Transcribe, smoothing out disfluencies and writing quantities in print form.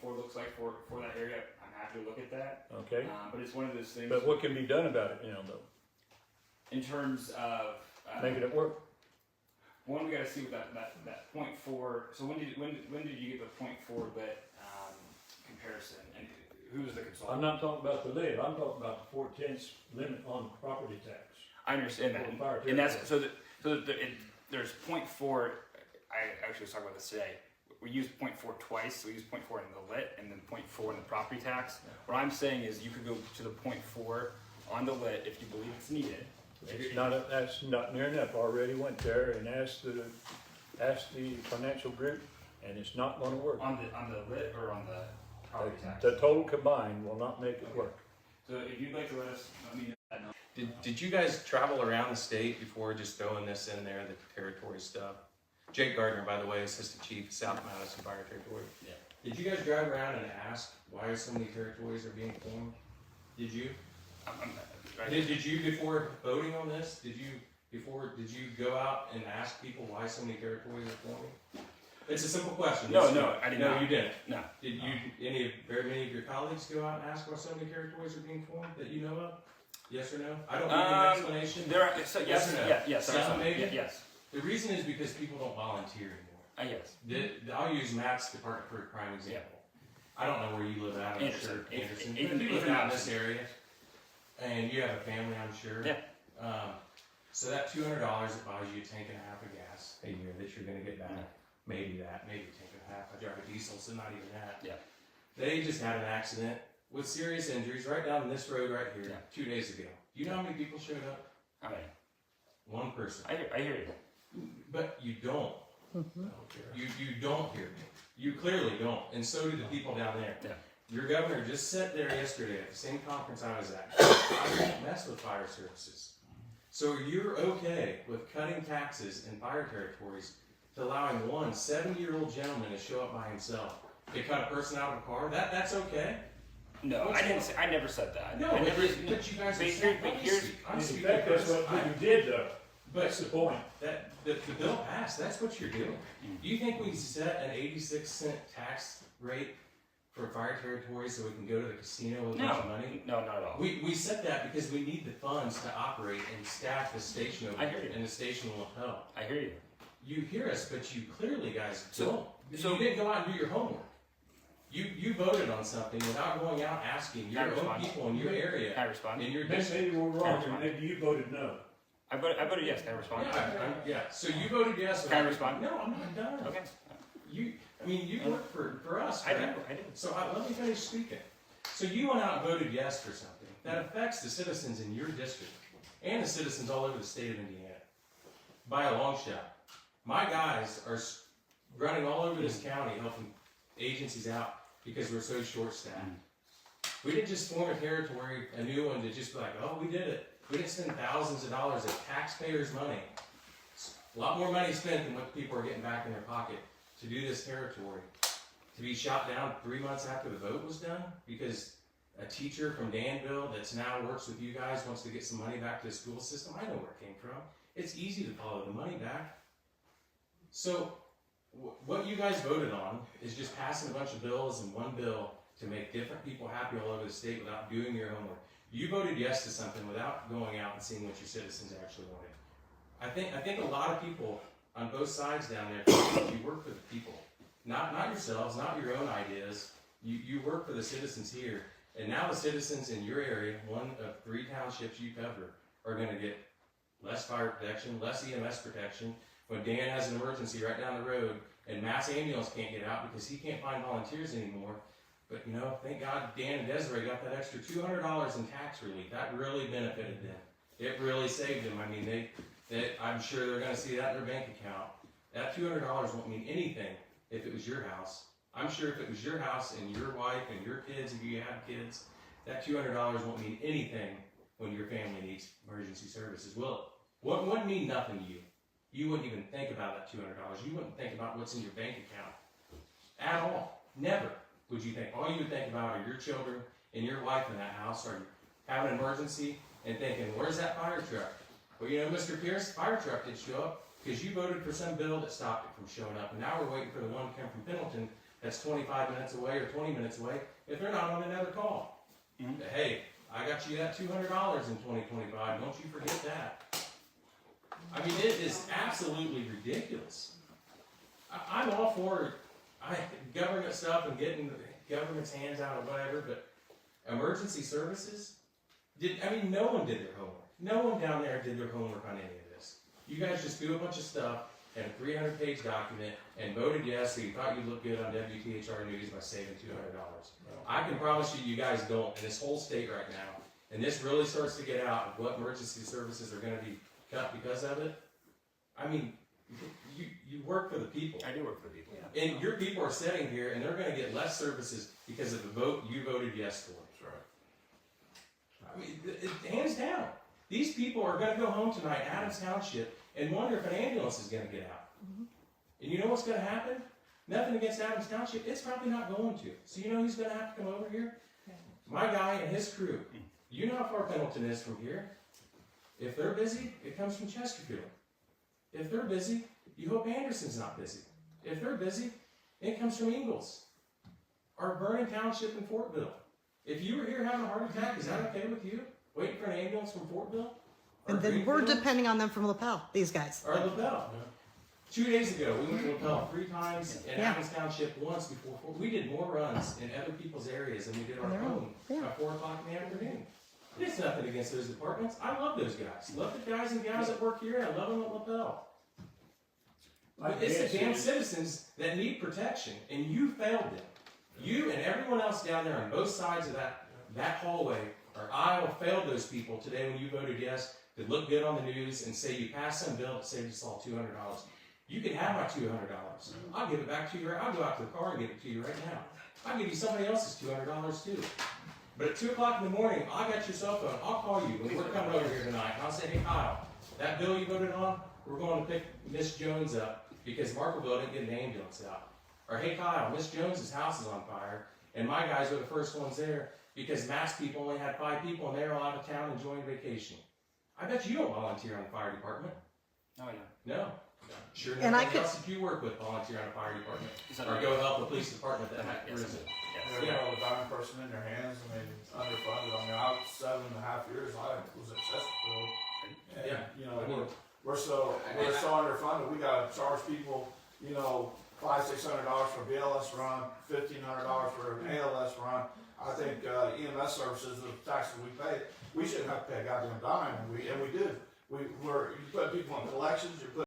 .4 looks like for that area, I'm happy to look at that. Okay. But it's one of those things. But what can be done about it, though? In terms of Making it work. one, we got to see what that .4. So when did you get the .4 lit comparison, and who's the consultant? I'm not talking about the lid. I'm talking about the 4/10 limit on property tax. I understand that, and that's there's .4. I actually was talking about this today. We use .4 twice. So we use .4 in the lit and then .4 in the property tax. Yeah. What I'm saying is you could go to the .4 on the lit if you believe it's needed. That's not near enough. I already went there and asked the financial group, and it's not going to work. On the lit or on the property tax? The total combined will not make it work. So if you'd like to let me know that. Did you guys travel around the state before just throwing this in there, the territory stuff? Jake Gardner, by the way, Assistant Chief, South Madison Fire Territory. Yeah. Did you guys drive around and ask why so many territories are being formed? Did you? Did you before voting on this? Did you go out and ask people why so many territories are forming? It's a simple question. No, I didn't. No, you didn't. No. Did you? Very many of your colleagues go out and ask why so many territories are being formed that you know of? Yes or no? I don't need an explanation. Yes or no? Yes. Some maybe? Yes. The reason is because people don't volunteer anymore. Yes. I'll use Matt's department for a prime example. I don't know where you live at. I'm sure Anderson. If you live out in this area, and you have a family, I'm sure. Yeah. So that $200 that buys you a tank and a half of gas a year that you're going to get back. Maybe a tank and a half. I drive a diesel, so not even that. Yeah. They just had an accident with serious injuries right down this road right here 2 days ago. Do you know how many people showed up? How many? One person. I hear you. But you don't. You don't hear me. You clearly don't. And so do the people down there. Yeah. Your governor just sat there yesterday at the same conference I was at. I don't mess with fire services. So you're okay with cutting taxes in fire territories to allowing one 70-year-old gentleman to show up by himself to cut a person out of a car? That's okay? No, I never said that. No, but you guys are saying, That's what you did, though. That's the point. That the bill passed. That's what you're doing. Do you think we set an 86-cent tax rate for fire territories so we can go to the casino with a bunch of money? No, not at all. We set that because we need the funds to operate and staff the station over here, and the station will help. I hear you. You hear us, but you clearly, guys, don't. So you didn't go out and do your homework. You voted on something without going out asking your own people in your area. Can I respond? In your district. Maybe we're wrong. Maybe you voted no. I voted yes. Can I respond? Yeah. So you voted yes. Can I respond? No, I'm not done. Okay. You work for us, right? I do. So let me finish speaking. So you went out and voted yes for something that affects the citizens in your district and the citizens all over the state of Indiana by a long shot. My guys are running all over this county helping agencies out because we're so short-staffed. We didn't just form a territory, a new one, to just be like, oh, we did it. We didn't spend thousands of dollars of taxpayers' money. A lot more money spent than what people are getting back in their pocket to do this territory. To be shot down 3 months after the vote was done because a teacher from Danville that's now works with you guys wants to get some money back to the school system. I know where it came from. It's easy to follow the money back. So what you guys voted on is just passing a bunch of bills in one bill to make different people happy all over the state without doing your homework. You voted yes to something without going out and seeing what your citizens actually wanted. I think a lot of people on both sides down there think that you work for the people. Not yourselves, not your own ideas. You work for the citizens here. And now the citizens in your area, one of 3 townships you cover, are going to get less fire protection, less EMS protection. When Dan has an emergency right down the road and Mass Ambulance can't get out because he can't find volunteers anymore. But thank God Dan and Desiree got that extra $200 in tax relief. That really benefited them. It really saved them. I mean, I'm sure they're going to see that in their bank account. That $200 won't mean anything if it was your house. I'm sure if it was your house and your wife and your kids, if you have kids, that $200 won't mean anything when your family needs emergency services. Well, it wouldn't mean nothing to you. You wouldn't even think about that $200. You wouldn't think about what's in your bank account at all. Never would you think. All you would think about are your children and your wife in that house, or having an emergency and thinking, where's that fire truck? Well, Mr. Pierce, the fire truck didn't show up because you voted for some bill that stopped it from showing up. And now we're waiting for the one to come from Pendleton that's 25 minutes away or 20 minutes away if they're not on another call. Mhm. Hey, I got you that $200 in 2025. Don't you forget that. I mean, it is absolutely ridiculous. I'm all for government stuff and getting government's hands out or whatever, but emergency services? No one did their homework. No one down there did their homework on any of this. You guys just do a bunch of stuff and a 300-page document and voted yes, so you thought you looked good on WTHR News by saving $200. I can promise you, you guys don't in this whole state right now. And this really starts to get out of what emergency services are going to be cut because of it. I mean, you work for the people. I do work for the people. Yeah. And your people are sitting here and they're going to get less services because of the vote you voted yes for. That's right. I mean, hands down. These people are going to go home tonight, Adams Township, and wonder if an ambulance is going to get out. Mm-hmm. And you know what's going to happen? Nothing against Adams Township. It's probably not going to. So you know who's going to have to come over here? My guy and his crew. You know how far Pendleton is from here. If they're busy, it comes from Chesterfield. If they're busy, you hope Anderson's not busy. If they're busy, it comes from Ingalls. Or Vernon Township in Fortville. If you were here having a heart attack, is that okay with you? Waiting for an ambulance from Fortville? Or And then we're Greenfield? depending on them from LaPel, these guys. Or LaBelle. 2 days ago, we went to LaPel 3 times and Yeah. Adams Township once before. We did more runs in other people's areas than we did our On their own, own yeah. by 4 o'clock in the afternoon. It's nothing against those departments. I love those guys. Love the guys and gals that work here. I love them at LaPel. But it's the damn citizens that need protection, and you failed them. You and everyone else down there on both sides of that hallway or aisle failed those people today when you voted yes to look good on the news and say you passed some bill that saved us all $200. You can have my $200. I'll give it back to you. I'll go out to the car and give it to you right now. I'll give you somebody else's $200 too. But at 2 o'clock in the morning, I got your cell phone. I'll call you when we're coming over here tonight. And I'll say, hey, Kyle, that bill you voted on, we're going to pick Miss Jones up because Markleville didn't get an ambulance out. Or, hey, Kyle, Miss Jones's house is on fire, and my guys were the first ones there because Matt's people only had 5 people, and they were all out of town enjoying vacation. I bet you don't volunteer on the fire department. No, I don't. No. Sure, And I nobody could- else that you work with volunteer on a fire department. Is that Or right? go help the police department that had Yes. prison. Yes. They have a dying person in their hands. I mean, underfunded. I mean, I was 7.5 years. I was at Chesterfield, and Yeah. you know, I mean- we're so underfunded. We got to charge people, you know, $500-600 for a BLS run, $1,500 for an ALS run. I think EMS services, the taxes we pay, we shouldn't have to pay a goddamn dime, and we do. You put people in collections, you put